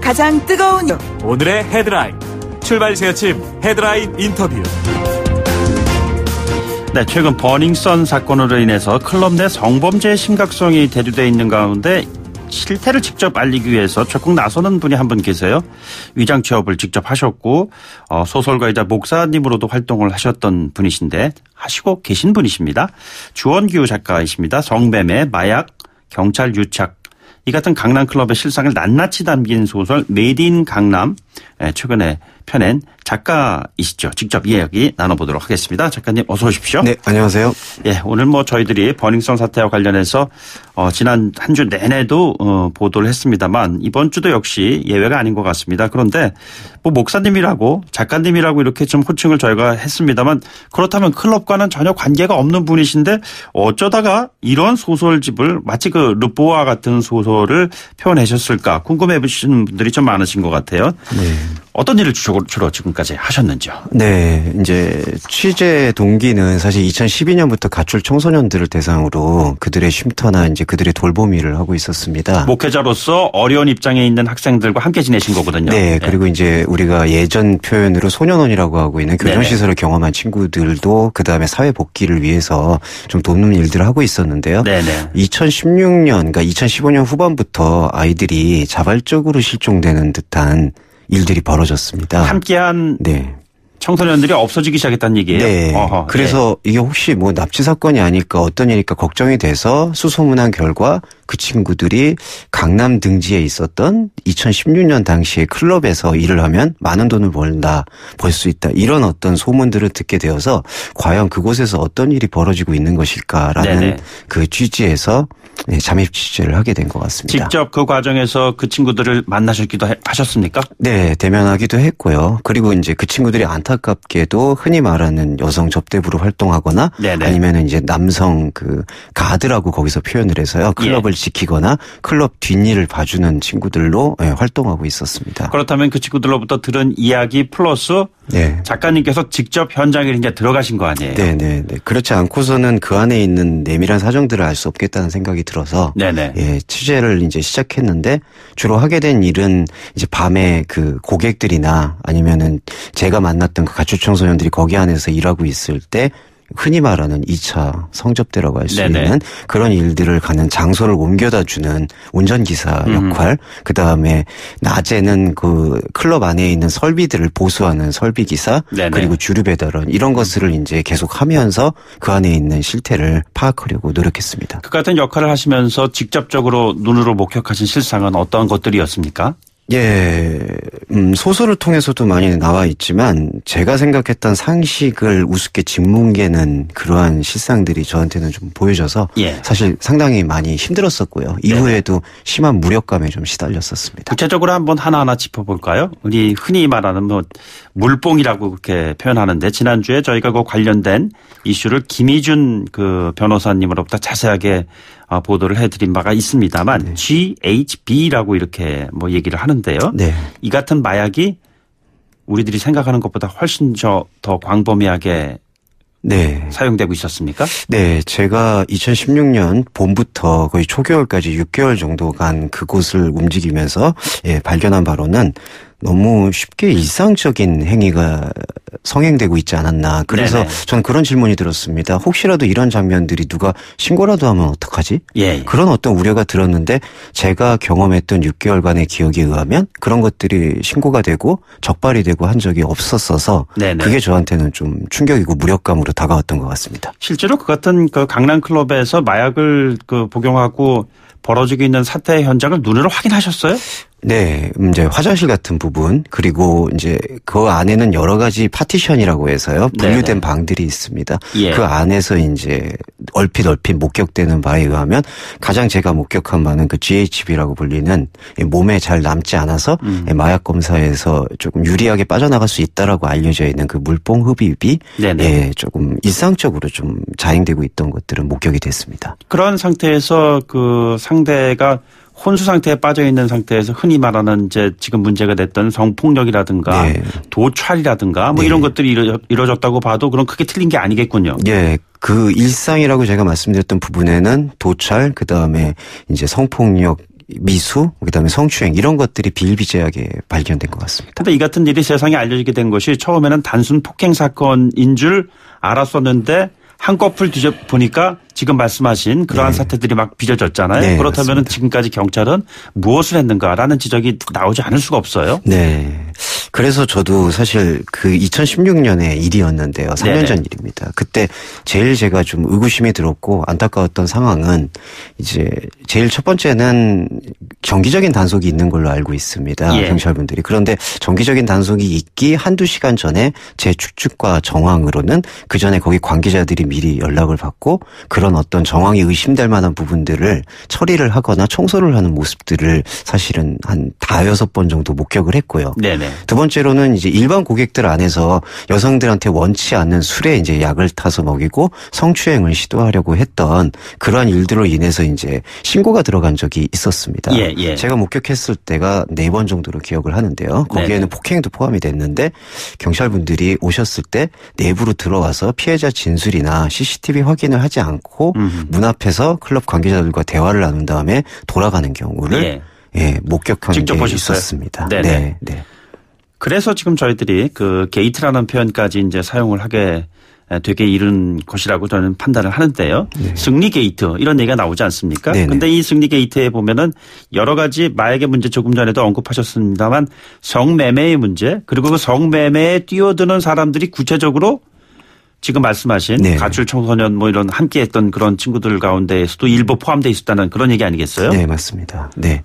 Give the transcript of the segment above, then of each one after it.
가장 뜨거운 오늘의 헤드라인 출발 새아침 헤드라인 인터뷰. 네, 최근 버닝썬 사건으로 인해서 클럽 내 성범죄의 심각성이 대두되어 있는 가운데 실태를 직접 알리기 위해서 적극 나서는 분이 한 분 계세요. 위장 취업을 직접 하셨고 소설가이자 목사님으로도 활동을 하셨던 분이신데 하시고 계신 분이십니다. 주원규 작가이십니다. 성매매, 마약, 경찰 유착 이 같은 강남 클럽의 실상을 낱낱이 담긴 소설 메이드 인 강남 최근에 펴낸 작가이시죠. 직접 이야기 나눠보도록 하겠습니다. 작가님 어서 오십시오. 네, 안녕하세요. 예, 오늘 저희들이 버닝썬 사태와 관련해서 지난 한 주 내내도 보도를 했습니다만 이번 주도 역시 예외가 아닌 것 같습니다. 그런데 목사님이라고 작가님이라고 이렇게 좀 호칭을 저희가 했습니다만 그렇다면 클럽과는 전혀 관계가 없는 분이신데 어쩌다가 이런 소설집을 마치 그 르뽀와 같은 소설을 표현하셨을까 궁금해 보시는 분들이 좀 많으신 것 같아요. 네. 어떤 일을 주로 지금까지 하셨는지요? 네, 이제 취재 동기는 사실 2012년부터 가출 청소년들을 대상으로 그들의 쉼터나 이제 그들의 돌봄 일을 하고 있었습니다. 목회자로서 어려운 입장에 있는 학생들과 함께 지내신 거거든요. 네, 그리고 이제 우리가 예전 표현으로 소년원이라고 하고 있는 교정시설을 경험한 친구들도 그 다음에 사회 복귀를 위해서 좀 돕는 일들을 하고 있었는데요. 네네. 2016년, 그러니까 2015년 후반부터 아이들이 자발적으로 실종되는 듯한 일들이 벌어졌습니다. 함께한 청소년들이 없어지기 시작했다는 얘기예요? 네. 어허, 그래서 이게 혹시 납치 사건이 아닐까 어떤 일일까 걱정이 돼서 수소문한 결과 그 친구들이 강남 등지에 있었던 2016년 당시에 클럽에서 일을 하면 많은 돈을 벌 수 있다. 이런 어떤 소문들을 듣게 되어서 과연 그곳에서 어떤 일이 벌어지고 있는 것일까라는 그 취지에서 잠입 취재를 하게 된 것 같습니다. 직접 그 과정에서 그 친구들을 만나셨기도 하셨습니까? 네, 대면하기도 했고요. 그리고 이제 그 친구들이 안타깝게도 흔히 말하는 여성 접대부로 활동하거나 아니면 이제 남성 그 가드라고 거기서 표현을 해서요. 클럽을 지키거나 클럽 뒷일을 봐주는 친구들로 활동하고 있었습니다. 그렇다면 그 친구들로부터 들은 이야기 플러스 작가님께서 직접 현장에 이제 들어가신 거 아니에요? 네. 그렇지 않고서는 그 안에 있는 내밀한 사정들을 알 수 없겠다는 생각이 들어서 취재를 이제 시작했는데 주로 하게 된 일은 이제 밤에 그 고객들이나 아니면은 제가 만났던 그 가출 청소년들이 거기 안에서 일하고 있을 때 흔히 말하는 2차 성접대라고 할 수 있는 그런 일들을 가는 장소를 옮겨다 주는 운전기사 역할, 그다음에 낮에는 그 클럽 안에 있는 설비들을 보수하는 설비기사, 그리고 주류 배달원 이런 것들을 이제 계속 하면서 그 안에 있는 실태를 파악하려고 노력했습니다. 그 같은 역할을 하시면서 직접적으로 눈으로 목격하신 실상은 어떤 것들이었습니까? 소설을 통해서도 많이 나와 있지만 제가 생각했던 상식을 우습게 짓뭉개는 그러한 실상들이 저한테는 좀 보여져서 사실 상당히 많이 힘들었었고요. 이후에도 심한 무력감에 좀 시달렸었습니다. 구체적으로 한번 하나하나 짚어볼까요? 우리 흔히 말하는 물뽕이라고 그렇게 표현하는데 지난주에 저희가 그 관련된 이슈를 김희준 그 변호사님으로부터 자세하게 보도를 해드린 바가 있습니다만 GHB라고 이렇게 얘기를 하는데요. 이 같은 마약이 우리들이 생각하는 것보다 훨씬 더 광범위하게 사용되고 있었습니까? 네, 제가 2016년 봄부터 거의 초겨울까지 6개월 정도간 그곳을 움직이면서 발견한 바로는 너무 쉽게 일상적인 행위가 성행되고 있지 않았나. 그래서 저는 그런 질문이 들었습니다. 혹시라도 이런 장면들이 누가 신고라도 하면 어떡하지? 그런 어떤 우려가 들었는데 제가 경험했던 6개월간의 기억에 의하면 그런 것들이 신고가 되고 적발이 되고 한 적이 없었어서 그게 저한테는 좀 충격이고 무력감으로 다가왔던 것 같습니다. 실제로 그 같은 그 강남 클럽에서 마약을 복용하고 벌어지고 있는 사태의 현장을 눈으로 확인하셨어요? 네, 이제 화장실 같은 부분 그리고 이제 그 안에는 여러 가지 파티션이라고 해서요 분류된 방들이 있습니다. 그 안에서 이제 얼핏 목격되는 바에 의하면 가장 제가 목격한 바는 그 GHB라고 불리는 몸에 잘 남지 않아서 마약 검사에서 조금 유리하게 빠져나갈 수 있다라고 알려져 있는 그 물뽕 흡입이 조금 일상적으로 좀 자행되고 있던 것들은 목격이 됐습니다. 그런 상태에서 그 상대가 혼수 상태에 빠져 있는 상태에서 흔히 말하는 이제 지금 문제가 됐던 성폭력이라든가 도찰이라든가 이런 것들이 이루어졌다고 봐도 그럼 크게 틀린 게 아니겠군요. 그 일상이라고 제가 말씀드렸던 부분에는 도찰, 그 다음에 이제 성폭력 미수, 그다음에 성추행 이런 것들이 비일비재하게 발견된 것 같습니다. 그런데 이 같은 일이 세상에 알려지게 된 것이 처음에는 단순 폭행 사건인 줄 알았었는데 한꺼풀 뒤져보니까 지금 말씀하신 그러한 네. 사태들이 막 빚어졌잖아요. 네, 그렇다면 지금까지 경찰은 무엇을 했는가라는 지적이 나오지 않을 수가 없어요. 네. 그래서 저도 사실 그 2016년의 일이었는데요. 3년 네네. 전 일입니다. 그때 제일 제가 좀 의구심이 들었고 안타까웠던 상황은 이제 제일 첫 번째는 정기적인 단속이 있는 걸로 알고 있습니다. 예. 경찰분들이. 그런데 정기적인 단속이 있기 한두 시간 전에 제 추측과 정황으로는 그 전에 거기 관계자들이 미리 연락을 받고 그런 어떤 정황이 의심될 만한 부분들을 처리를 하거나 청소를 하는 모습들을 사실은 한 5-6번 정도 목격을 했고요. 네네. 두 번째로는 이제 일반 고객들 안에서 여성들한테 원치 않는 술에 이제 약을 타서 먹이고 성추행을 시도하려고 했던 그러한 일들로 인해서 이제 신고가 들어간 적이 있었습니다. 예, 예. 제가 목격했을 때가 4번 정도로 기억을 하는데요. 거기에는 네네. 폭행도 포함이 됐는데 경찰분들이 오셨을 때 내부로 들어와서 피해자 진술이나 CCTV 확인을 하지 않고 문 앞에서 클럽 관계자들과 대화를 나눈 다음에 돌아가는 경우를 예, 목격한 직접 게 보셨어요? 있었습니다. 네네. 네, 네. 그래서 지금 저희들이 그 게이트라는 표현까지 이제 사용을 하게 되게 이른 것이라고 저는 판단을 하는데요. 네. 승리 게이트 이런 얘기가 나오지 않습니까? 그런데 이 승리 게이트에 보면은 여러 가지 마약의 문제 조금 전에도 언급하셨습니다만 성매매의 문제 그리고 그 성매매에 뛰어드는 사람들이 구체적으로 지금 말씀하신 네. 가출 청소년 뭐 이런 함께했던 그런 친구들 가운데에서도 일부 포함되어 있었다는 그런 얘기 아니겠어요? 네, 맞습니다. 네.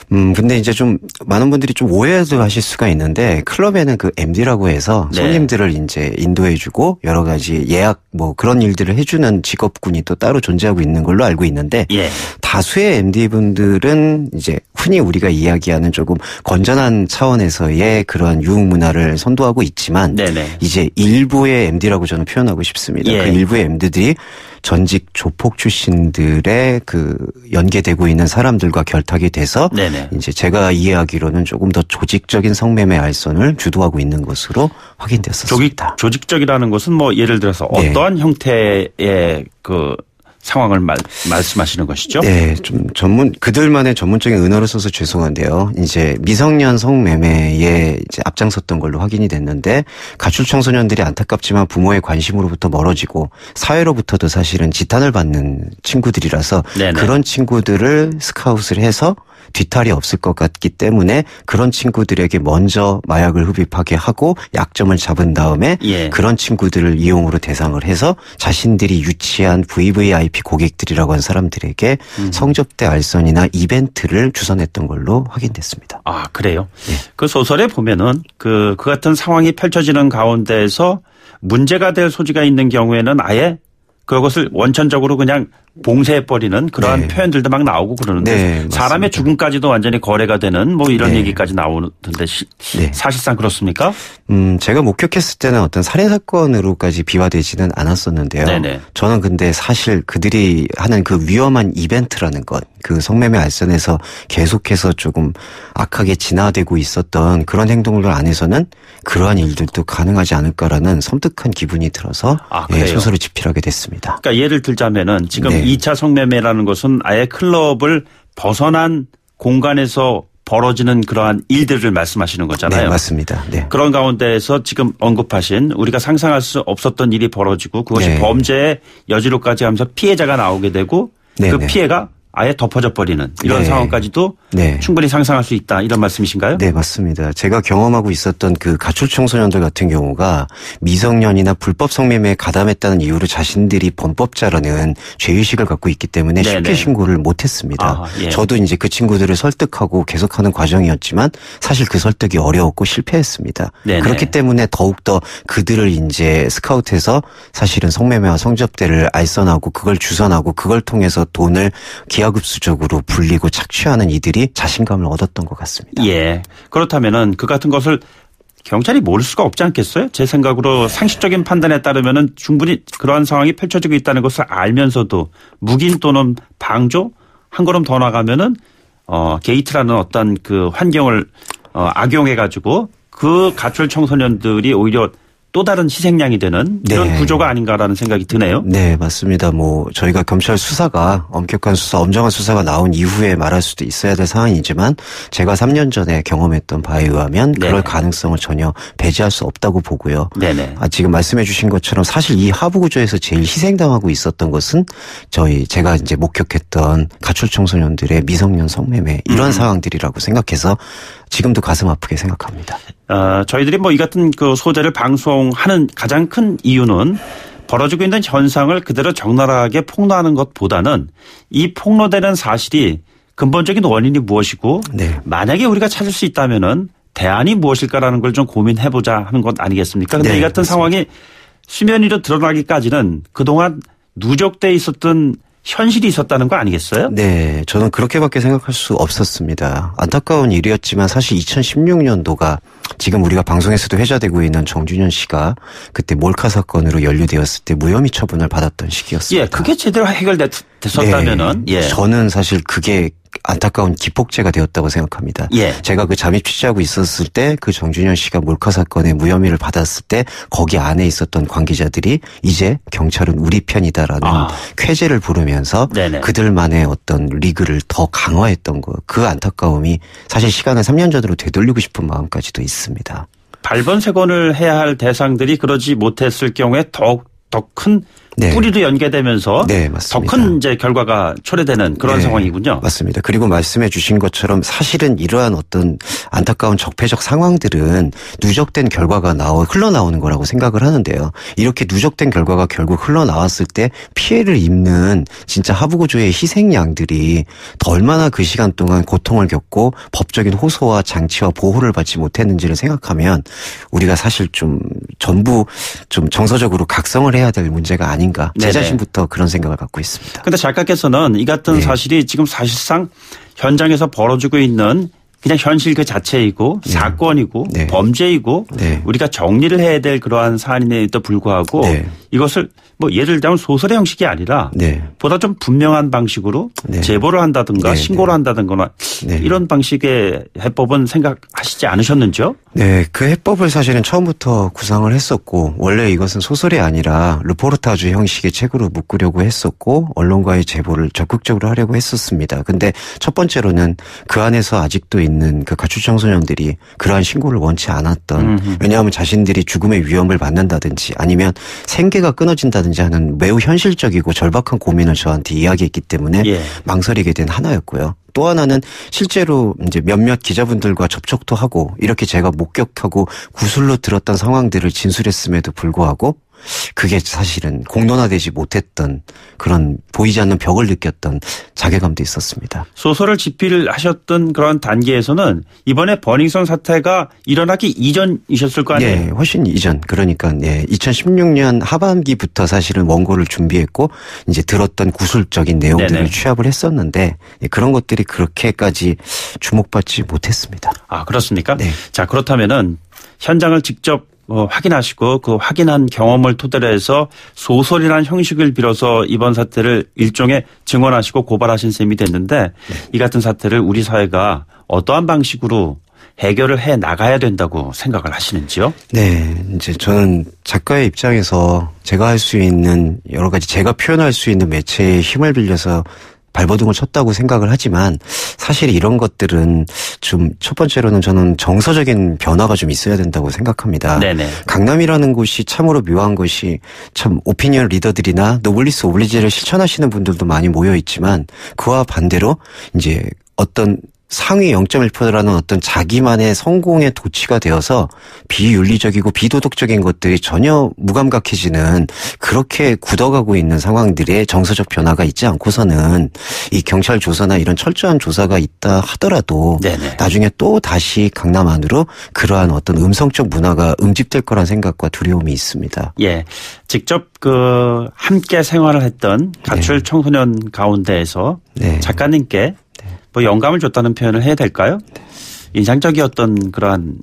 근데 이제 좀 많은 분들이 좀 오해도 하실 수가 있는데 클럽에는 그 MD라고 해서 네. 손님들을 이제 인도해주고 여러 가지 예약 뭐 그런 일들을 해주는 직업군이 또 따로 존재하고 있는 걸로 알고 있는데 예. 다수의 MD분들은 이제 흔히 우리가 이야기하는 조금 건전한 차원에서의 그러한 유흥 문화를 선도하고 있지만 네네. 이제 일부의 MD라고 저는 표현하고 싶습니다. 예. 그 일부의 MD들이 전직 조폭 출신들의 그 연계되고 있는 사람들과 결탁이 돼서 네네. 이제 제가 이해하기로는 조금 더 조직적인 성매매 알선을 주도하고 있는 것으로 확인됐었습니다. 조직적이라는 것은 뭐 예를 들어서 어떠한 네. 형태의 그 상황을 말씀하시는 것이죠? 네, 좀 그들만의 전문적인 은어를 써서 죄송한데요. 이제 미성년 성매매에 이제 앞장섰던 걸로 확인이 됐는데 가출 청소년들이 안타깝지만 부모의 관심으로부터 멀어지고 사회로부터도 사실은 지탄을 받는 친구들이라서 네네. 그런 친구들을 스카웃을 해서 뒤탈이 없을 것 같기 때문에 그런 친구들에게 먼저 마약을 흡입하게 하고 약점을 잡은 다음에 예. 그런 친구들을 이용으로 대상을 해서 자신들이 유치한 VVIP 고객들이라고 한 사람들에게 성접대 알선이나 이벤트를 주선했던 걸로 확인됐습니다. 아, 그래요? 네. 그 소설에 보면은 그 같은 상황이 펼쳐지는 가운데에서 문제가 될 소지가 있는 경우에는 아예 그것을 원천적으로 그냥 봉쇄해버리는 그러한 네. 표현들도 막 나오고 그러는데 네, 사람의 죽음까지도 완전히 거래가 되는 뭐 이런 네. 얘기까지 나오는데 네. 사실상 그렇습니까? 제가 목격했을 때는 어떤 살인사건으로까지 비화되지는 않았었는데요. 네네. 저는 근데 사실 그들이 하는 그 위험한 이벤트라는 것, 그 성매매 알선에서 계속해서 조금 악하게 진화되고 있었던 그런 행동들 안에서는 그러한 일들도 가능하지 않을까라는 섬뜩한 기분이 들어서 예, 소설을 집필하게 됐습니다. 그러니까 예를 들자면은 지금 네. 2차 성매매라는 것은 아예 클럽을 벗어난 공간에서 벌어지는 그러한 일들을 말씀하시는 거잖아요. 네, 맞습니다. 네. 그런 가운데에서 지금 언급하신 우리가 상상할 수 없었던 일이 벌어지고 그것이 네. 범죄의 여지로까지 하면서 피해자가 나오게 되고 네, 그 네. 피해가 아예 덮어져 버리는 이런 네. 상황까지도 네. 충분히 상상할 수 있다 이런 말씀이신가요? 네, 맞습니다. 제가 경험하고 있었던 그 가출 청소년들 같은 경우가 미성년이나 불법 성매매에 가담했다는 이유로 자신들이 범법자라는 죄의식을 갖고 있기 때문에 네네. 쉽게 신고를 못했습니다. 아하, 예. 저도 이제 그 친구들을 설득하고 계속하는 과정이었지만 사실 그 설득이 어려웠고 실패했습니다. 네네. 그렇기 때문에 더욱더 그들을 이제 스카우트해서 사실은 성매매와 성접대를 알선하고 그걸 주선하고 그걸 통해서 돈을 기하급수적으로 불리고 착취하는 이들이 자신감을 얻었던 것 같습니다. 예. 그렇다면은 그 같은 것을 경찰이 모를 수가 없지 않겠어요? 제 생각으로 상식적인 판단에 따르면은 충분히 그러한 상황이 펼쳐지고 있다는 것을 알면서도 묵인 또는 방조 한 걸음 더 나가면은 게이트라는 어떤 그 환경을 악용해 가지고 그 가출 청소년들이 오히려 또 다른 희생양이 되는 이런 네. 구조가 아닌가라는 생각이 드네요. 네, 맞습니다. 저희가 경찰 수사가 엄격한 수사, 엄정한 수사가 나온 이후에 말할 수도 있어야 될 상황이지만 제가 3년 전에 경험했던 바에 의하면 네네. 그럴 가능성을 전혀 배제할 수 없다고 보고요. 네네. 지금 말씀해 주신 것처럼 사실 이 하부 구조에서 제일 희생당하고 있었던 것은 제가 이제 목격했던 가출 청소년들의 미성년 성매매 이런 상황들이라고 생각해서 지금도 가슴 아프게 생각합니다. 저희들이 이 같은 그 소재를 방송하는 가장 큰 이유는 벌어지고 있는 현상을 그대로 적나라하게 폭로하는 것보다는 이 폭로되는 사실이 근본적인 원인이 무엇이고 네. 만약에 우리가 찾을 수 있다면은 대안이 무엇일까라는 걸 좀 고민해보자 하는 것 아니겠습니까? 그런데 네, 이 같은 맞습니다. 상황이 수면 위로 드러나기까지는 그동안 누적돼 있었던 현실이 있었다는 거 아니겠어요? 네. 저는 그렇게밖에 생각할 수 없었습니다. 안타까운 일이었지만 사실 2016년도가 지금 우리가 방송에서도 회자되고 있는 정준현 씨가 그때 몰카 사건으로 연루되었을 때 무혐의 처분을 받았던 시기였습니다. 예, 그게 제대로 해결됐었다면은. 네. 예. 저는 사실 그게 안타까운 기폭제가 되었다고 생각합니다. 예. 제가 그 잠입 취재하고 있었을 때 그 정준현 씨가 몰카 사건에 무혐의를 받았을 때 거기 안에 있었던 관계자들이 이제 경찰은 우리 편이다라는 쾌재를 부르면서 네네. 그들만의 어떤 리그를 더 강화했던 거. 그 안타까움이 사실 시간을 3년 전으로 되돌리고 싶은 마음까지도 있습니다. 발본색원을 해야 할 대상들이 그러지 못했을 경우에 더 큰 네. 뿌리도 연계되면서 네, 더 큰 이제 결과가 초래되는 그런 네, 상황이군요. 맞습니다. 그리고 말씀해 주신 것처럼 사실은 이러한 어떤 안타까운 적폐적 상황들은 누적된 결과가 흘러나오는 거라고 생각을 하는데요. 이렇게 누적된 결과가 결국 흘러나왔을 때 피해를 입는 진짜 하부구조의 희생양들이 더 얼마나 그 시간 동안 고통을 겪고 법적인 호소와 장치와 보호를 받지 못했는지를 생각하면 우리가 사실 전부 정서적으로 각성을 해야 될 문제가 아닌가. 제 자신부터 그런 생각을 갖고 있습니다. 그런데 작가께서는 이 같은 사실이 지금 사실상 현장에서 벌어지고 있는 그냥 현실 그 자체이고 사건이고 범죄이고 우리가 정리를 해야 될 그러한 사안임에도 불구하고 이것을 예를 들자면 소설의 형식이 아니라 보다 좀 분명한 방식으로 제보를 한다든가 신고를 한다든가 이런 방식의 해법은 생각하시지 않으셨는지요? 네. 그 해법을 사실은 처음부터 구상을 했었고 원래 이것은 소설이 아니라 르포르타주 형식의 책으로 묶으려고 했었고 언론과의 제보를 적극적으로 하려고 했었습니다. 근데 첫 번째로는 그 안에서 아직도 있는 그 가출 청소년들이 그러한 신고를 원치 않았던 왜냐하면 자신들이 죽음의 위험을 받는다든지 아니면 생계가 끊어진다든지 하는 매우 현실적이고 절박한 고민을 저한테 이야기했기 때문에 망설이게 된 하나였고요. 또 하나는 실제로 이제 몇몇 기자분들과 접촉도 하고 이렇게 제가 목격하고 구술로 들었던 상황들을 진술했음에도 불구하고 그게 사실은 공론화되지 못했던 그런 보이지 않는 벽을 느꼈던 자괴감도 있었습니다. 소설을 집필하셨던 그런 단계에서는 이번에 버닝썬 사태가 일어나기 이전이셨을 거 아니에요? 네. 훨씬 이전. 그러니까 2016년 하반기부터 사실은 원고를 준비했고 이제 들었던 구술적인 내용들을 취합을 했었는데 그런 것들이 그렇게까지 주목받지 못했습니다. 아, 그렇습니까? 네. 자, 그렇다면은 현장을 직접 확인하시고 그 확인한 경험을 토대로 해서 소설이라는 형식을 빌어서 이번 사태를 일종의 증언하시고 고발하신 셈이 됐는데 이 같은 사태를 우리 사회가 어떠한 방식으로 해결을 해 나가야 된다고 생각을 하시는지요? 네. 이제 저는 작가의 입장에서 제가 할 수 있는 여러 가지 제가 표현할 수 있는 매체의 힘을 빌려서 발버둥을 쳤다고 생각을 하지만 사실 이런 것들은 좀 첫 번째로는 저는 정서적인 변화가 좀 있어야 된다고 생각합니다. 네네. 강남이라는 곳이 참으로 묘한 것이 참 오피니언 리더들이나 노블리스 오블리지를 실천하시는 분들도 많이 모여 있지만 그와 반대로 이제 어떤 상위 0.1%라는 어떤 자기만의 성공의 도취가 되어서 비윤리적이고 비도덕적인 것들이 전혀 무감각해지는 그렇게 굳어가고 있는 상황들의 정서적 변화가 있지 않고서는 이 경찰 조사나 이런 철저한 조사가 있다 하더라도 나중에 또 다시 강남 안으로 그러한 어떤 음성적 문화가 응집될 거란 생각과 두려움이 있습니다. 예, 직접 함께 생활을 했던 가출 청소년 가운데에서 작가님께 영감을 줬다는 표현을 해야 될까요? 인상적이었던 그러한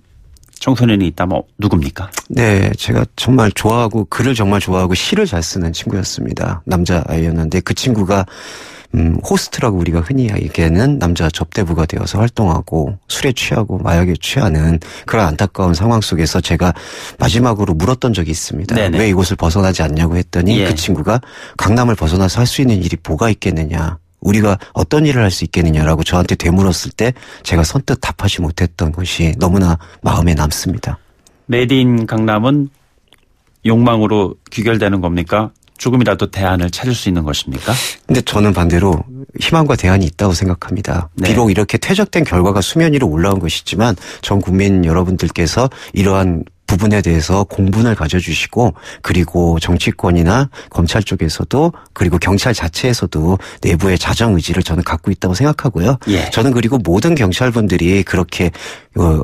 청소년이 있다면 누굽니까? 네, 제가 정말 좋아하고 글을 정말 좋아하고 시를 잘 쓰는 친구였습니다. 남자아이였는데 그 친구가 호스트라고 우리가 흔히 얘기하는 남자 접대부가 되어서 활동하고 술에 취하고 마약에 취하는 그런 안타까운 상황 속에서 제가 마지막으로 물었던 적이 있습니다. 네네. 왜 이곳을 벗어나지 않냐고 했더니 그 친구가 강남을 벗어나서 할 수 있는 일이 뭐가 있겠느냐. 우리가 어떤 일을 할 수 있겠느냐라고 저한테 되물었을 때 제가 선뜻 답하지 못했던 것이 너무나 마음에 남습니다. 메이드 인 강남은 욕망으로 귀결되는 겁니까? 조금이라도 대안을 찾을 수 있는 것입니까? 근데 저는 반대로 희망과 대안이 있다고 생각합니다. 네. 비록 이렇게 퇴적된 결과가 수면 위로 올라온 것이지만 전 국민 여러분들께서 이러한 부분에 대해서 공분을 가져주시고 그리고 정치권이나 검찰 쪽에서도 그리고 경찰 자체에서도 내부의 자정 의지를 저는 갖고 있다고 생각하고요. 예. 저는 그리고 모든 경찰분들이 그렇게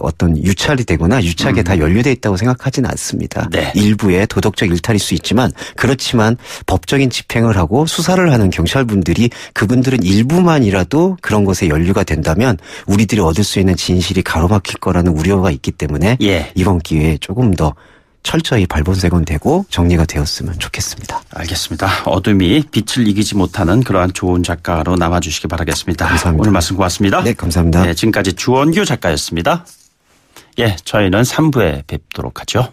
어떤 유찰이 되거나 유착에 다 연루돼 있다고 생각하지는 않습니다. 네. 일부의 도덕적 일탈일 수 있지만 그렇지만 법적인 집행을 하고 수사를 하는 경찰분들이 그분들은 일부만이라도 그런 것에 연루가 된다면 우리들이 얻을 수 있는 진실이 가로막힐 거라는 우려가 있기 때문에 예. 이번 기회에 조금 더 철저히 발본색은 되고 정리가 되었으면 좋겠습니다. 알겠습니다. 어둠이 빛을 이기지 못하는 그러한 좋은 작가로 남아주시기 바라겠습니다. 감사합니다. 오늘 말씀 고맙습니다. 네, 감사합니다. 네, 지금까지 주원규 작가였습니다. 예, 저희는 3부에 뵙도록 하죠.